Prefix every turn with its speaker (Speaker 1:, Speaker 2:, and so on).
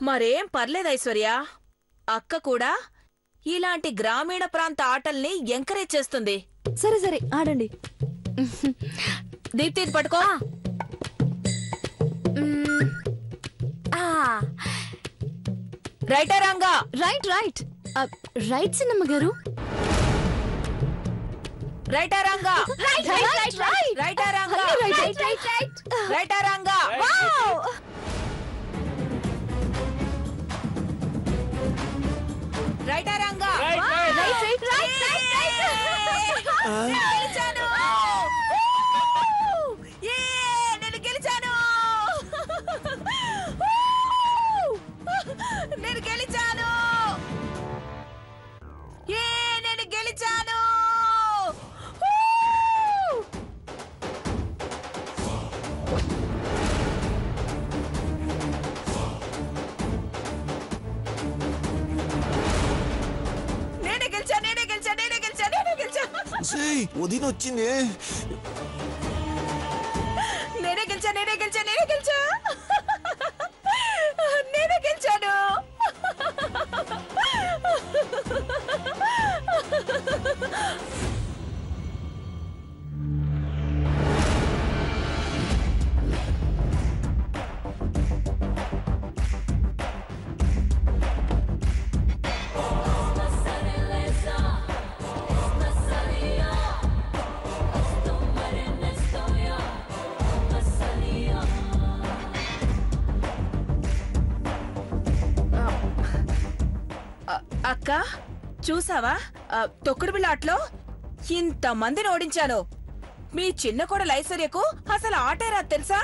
Speaker 1: మరేం పర్లేదు ఐశ్వర్య, అక్క కూడా ఇలాంటి గ్రామీణ ప్రాంత ఆటల్ని ఎంకరేజ్ చేస్తుంది.
Speaker 2: సరే సరే ఆడండి.
Speaker 1: దీప్తి పట్టుకో. రైటా రాంగా?
Speaker 2: రైట్ రైట్ రైట్ చిన్నమ్మ గారు.
Speaker 1: రైటా రాంగా?
Speaker 2: రైటా
Speaker 1: రాంగా? రైటా రాంగా? రైటా రాంగా? గెలిచాను! నేను గెలిచాను! నేను గెలిచాను! నేను గెలిచాను!
Speaker 3: వదినొచ్చింది.
Speaker 1: నేనే గెలిచాను. అక్క చూసావా, తొక్కుడు బిళ్ళాట్లో ఇంత మందిని ఓడించాను. మీ చిన్న కోడలు ఐశ్వర్యకు అసలు ఆటే రాదు తెలుసా?